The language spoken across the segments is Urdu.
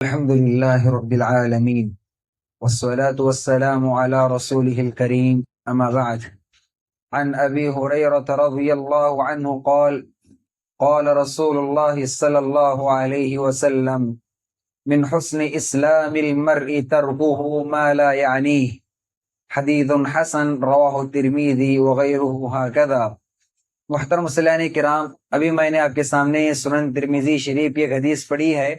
الحمد لله رب العالمين والصلاة والسلام على رسوله الكريم أما بعد. عن أبي هريرة رضي الله عنه قال قال رسول الله صلى الله عليه وسلم من حسن إسلام المرء تركه ما لا يعنيه حديث حسن رواه الترمذي وغيره هكذا. محترم مسلمین کرام، ابھی میں نے آپ کے سامنے سنن ترمذی شریف کی ایک حدیث پڑھی ہے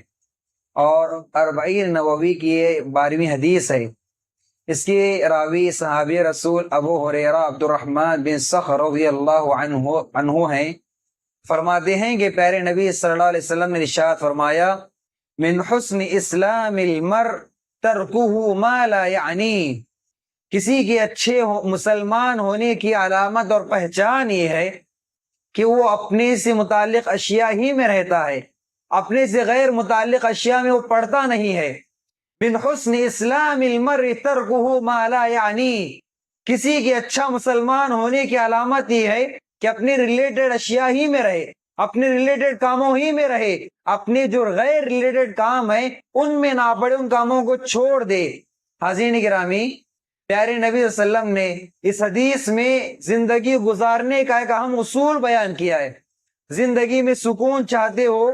اور اربعین نووی کی یہ 12ویں حدیث ہے. اس کی راوی صحابی رسول ابو ہریرہ عبد الرحمن بن صخر رضی اللہ عنہ ہیں. فرماتے ہیں کہ پیارے نبی صلی اللہ علیہ وسلم نے ارشاد فرمایا، من حسن اسلام المرء ترکہ ما لا یعنی، کسی کے اچھے مسلمان ہونے کی علامت اور پہچان یہ ہے کہ وہ اپنے سے متعلق اشیاء ہی میں رہتا ہے، اپنے سے غیر متعلق اشیاء میں وہ پڑھتا نہیں ہے. من حسن اسلام المرء ترکہ ما لا یعنی، کسی کے اچھا مسلمان ہونے کی علامت یہ ہے کہ اپنے ریلیٹڈ اشیاء ہی میں رہے، اپنے ریلیٹڈ کاموں ہی میں رہے، اپنے جو غیر ریلیٹڈ کام ہیں ان میں نہ پڑے، ان کاموں کو چھوڑ دے. حاضرین گرامی، پیارے نبی صلی اللہ علیہ وسلم نے اس حدیث میں زندگی گزارنے کا ایک اہم اصول بیان کیا ہے. زندگی میں سکون چاہتے ہو،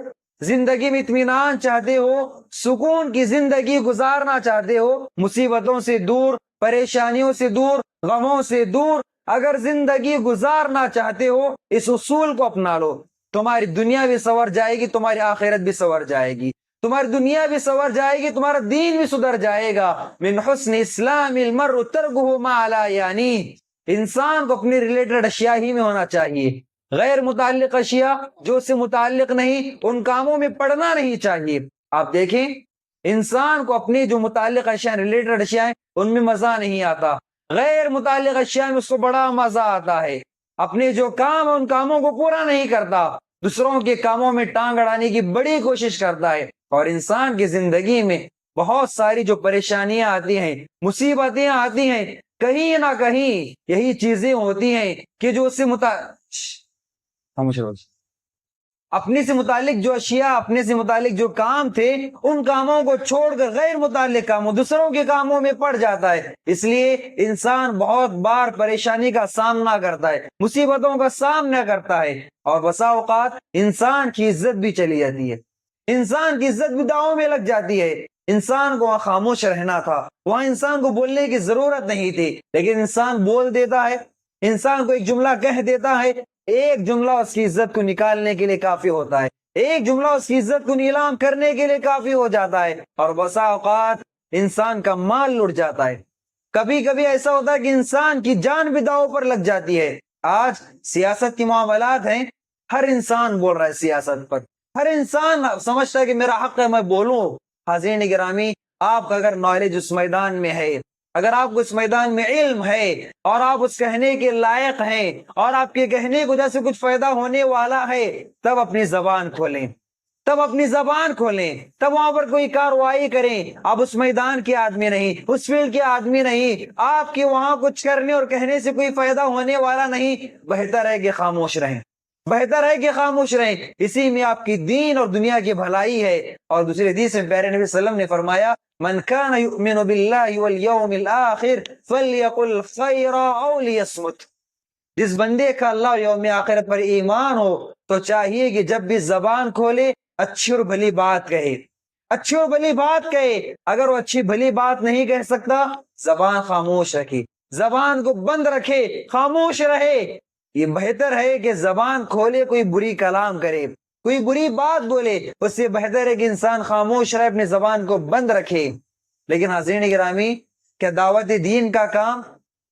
زندگی میں اطمینان چاہتے ہو، سکون کی زندگی گزارنا چاہتے ہو، مصیبتوں سے دور، پریشانیوں سے دور، غموں سے دور اگر زندگی گزارنا چاہتے ہو، اس اصول کو اپنا لو. تمہاری دنیا بھی سنور جائے گی، تمہاری آخرت بھی سنور جائے گی، تمہاری دنیا بھی سنور جائے گی، تمہارا دین بھی سدھر جائے گا. من حسن اسلام المرء ترکہ ما لا یعنی، انسان کو اپنی ریلیٹڈ اشیاء ہی میں ہونا چاہیے، غیر متعلق اشیاء جو اس سے متعلق نہیں ان کاموں میں پڑھنا نہیں چاہیے. آپ دیکھیں، انسان کو اپنی جو متعلق اشیاء ریلیٹڈ اشیاء ہیں ان میں مزہ نہیں آتا، غیر متعلق اشیاء میں اس کو بڑا مزہ آتا ہے. اپنے جو کام ہیں ان کاموں کو پورا نہیں کرتا، دوسروں کے کاموں میں ٹانگ اڑانے کی بڑی کوشش کرتا ہے. اور انسان کی زندگی میں بہت ساری جو پریشانیاں آتی ہیں، مصیبتیں آتی ہیں، کہیں نہ کہیں یہی چیزیں ہوتی ہیں کہ جو اس سے اپنے سے متعلق جو اشیاء، اپنے سے متعلق جو کام تھے ان کاموں کو چھوڑ کر غیر متعلق کاموں، دوسروں کے کاموں میں پڑ جاتا ہے. اس لیے انسان بہت بار پریشانی کا سامنا کرتا ہے، مصیبتوں کا سامنا کرتا ہے، اور بسا اوقات انسان کی عزت بھی چلی جاتی ہے، انسان کی عزت بھی داؤں میں لگ جاتی ہے. انسان کو وہاں خاموش رہنا تھا، وہاں انسان کو بولنے کی ضرورت نہیں تھی، لیکن انسان بول دیتا ہے، انسان کو ایک جملہ کہہ دیتا ہے، ایک جملہ اس کی عزت کو نکالنے کے لیے کافی ہوتا ہے، ایک جملہ اس کی عزت کو نیلام کرنے کے لیے کافی ہو جاتا ہے، اور بسا اوقات انسان کا مال لٹ جاتا ہے. کبھی کبھی ایسا ہوتا ہے کہ انسان کی جان بھی داؤ پر لگ جاتی ہے. آج سیاست کی معاملات ہیں، ہر انسان بول رہا ہے سیاست پر، ہر انسان سمجھتا ہے کہ میرا حق ہے میں بولوں. حاضرین گرامی، آپ کا اگر نالج اس میدان میں ہے، اگر آپ کو اس میدان میں علم ہے اور آپ اس کہنے کے لائق ہیں اور آپ کے کہنے کو جیسے کچھ فائدہ ہونے والا ہے، تب اپنی زبان کھولیں، تب اپنی زبان کھولیں، تب وہاں پر کوئی کارروائی کریں. آپ اس میدان کے آدمی نہیں، اس فیلڈ کے آدمی نہیں، آپ کے وہاں کچھ کرنے اور کہنے سے کوئی فائدہ ہونے والا نہیں. بہتر ہے کہ خاموش رہیں، بہتر ہے کہ خاموش رہیں، اسی میں آپ کی دین اور دنیا کی بھلائی ہے. اور دوسری حدیث میں پیارے نبی صلی اللہ علیہ وسلم نے فرمایا، من کان یؤمن باللہ والیوم الآخر فلیقل خیرا او لیصمت، جس بندے کا اللہ اور یوم آخرت پر ایمان ہو تو چاہیے کہ جب بھی زبان کھولے اچھی اور بھلی بات کہے، اچھی اور بھلی بات کہے. اگر وہ اچھی بھلی بات نہیں کہہ سکتا، زبان خاموش رکھے، زبان کو بند رکھے، خاموش رہے. یہ بہتر ہے کہ زبان کھولے، کوئی بری کلام کرے، کوئی بری بات بولے، اس سے بہتر ہے کہ انسان خاموش رہے، اپنے زبان کو بند رکھے. لیکن حاضرین گرامی، کیا دعوت دین کا کام،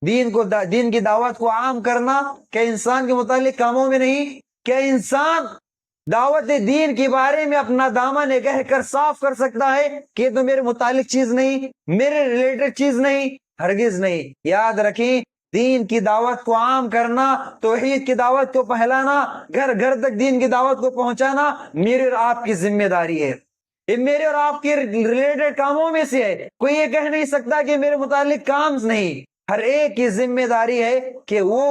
دین کی دعوت کو عام کرنا کیا انسان کے متعلق کاموں میں نہیں؟ کیا انسان دعوت دین کے بارے میں اپنا دامن کہہ کر صاف کر سکتا ہے کہ یہ تو میرے متعلق چیز نہیں، میرے ریلیٹڈ چیز نہیں؟ ہرگز نہیں. یاد رکھیں، دین کی دعوت کو عام کرنا، توحید کی دعوت کو پھیلانا، گھر گھر تک دین کی دعوت کو پہنچانا میرے اور آپ کی ذمہ داری ہے، یہ میرے اور آپ کے ریلیٹڈ کاموں میں سے ہے. کوئی یہ کہہ نہیں سکتا کہ میرے متعلق کام نہیں. ہر ایک کی ذمہ داری ہے کہ وہ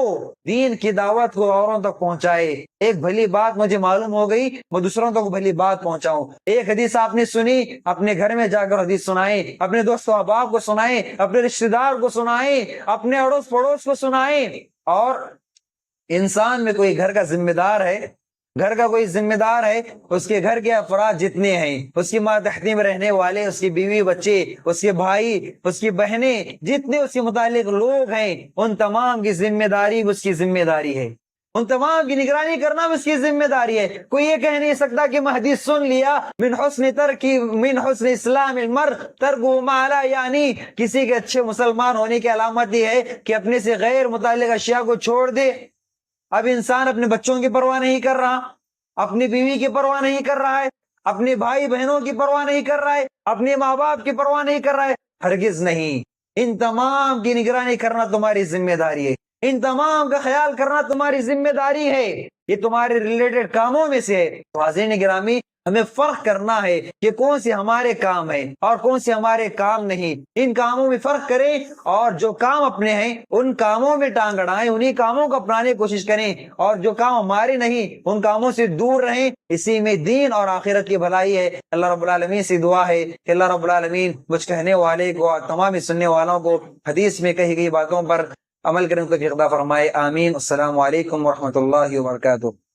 دین کی دعوت کو اوروں تک پہنچائے۔ ایک بھلی بات مجھے معلوم ہو گئی، میں دوسروں تک بھلی بات پہنچاؤں۔ ایک حدیث آپ نے سنی، اپنے گھر میں جا کر حدیث سنائیں، اپنے دوست و احباب کو سنائیں، اپنے رشتہ دار کو سنائیں، اپنے اڑوس پڑوس کو سنائیں۔ اور انسان میں کوئی گھر کا ذمہ دار ہے، گھر کا کوئی ذمہ دار ہے، اس کے گھر کے افراد جتنے ہیں، اس کی ماتحتی میں رہنے والے، اس کی بیوی بچے، اس کے بھائی، اس کی بہنیں، جتنے اس کے متعلق لوگ ہیں، ان تمام کی ذمہ داری اس کی ذمہ داری ہے، ان تمام کی نگرانی کرنا اس کی ذمہ داری ہے۔ کوئی یہ کہہ نہیں سکتا کہ میں حدیث سن لیا، من حسن اسلام المرء ترکہ ما لا یعنی، کسی کے اچھے مسلمان ہونے کی علامت یہ ہے کہ اپنے سے غیر متعلق اشیاء کو چھوڑ دے۔ اب انسان اپنے بچوں کی پرواہ نہیں کر رہا، اپنی بیوی کی پرواہ نہیں کر رہا ہے، اپنے بھائی بہنوں کی پرواہ نہیں کر رہا ہے، اپنے ماں باپ کی پرواہ نہیں کر رہا ہے، ہرگز نہیں۔ ان تمام کی نگرانی کرنا تمہاری ذمہ داری ہے، ان تمام کا خیال کرنا تمہاری ذمہ داری ہے، یہ تمہارے ریلیٹڈ کاموں میں سے ہے۔ تو حاضرین گرامی، ہمیں فرق کرنا ہے کہ کون سے ہمارے کام ہیں اور کون سے ہمارے کام نہیں۔ ان کاموں میں فرق کریں، اور جو کام اپنے ہیں ان کاموں میں ٹانگ اڑائیں، انہی کاموں کو اپنانے کی کوشش کریں، اور جو کام ہمارے نہیں ان کاموں سے دور رہیں۔ اسی میں دین اور آخرت کی بھلائی ہے۔ اللہ رب العالمین سے دعا ہے کہ اللہ رب العالمین مجھ کہنے والے کو اور تمام سننے والوں کو حدیث میں کہی گئی باتوں پر عمل کرنے کو توفیق عطا فرمائے۔ آمین۔ السلام علیکم ورحمۃ اللہ وبرکاتہ۔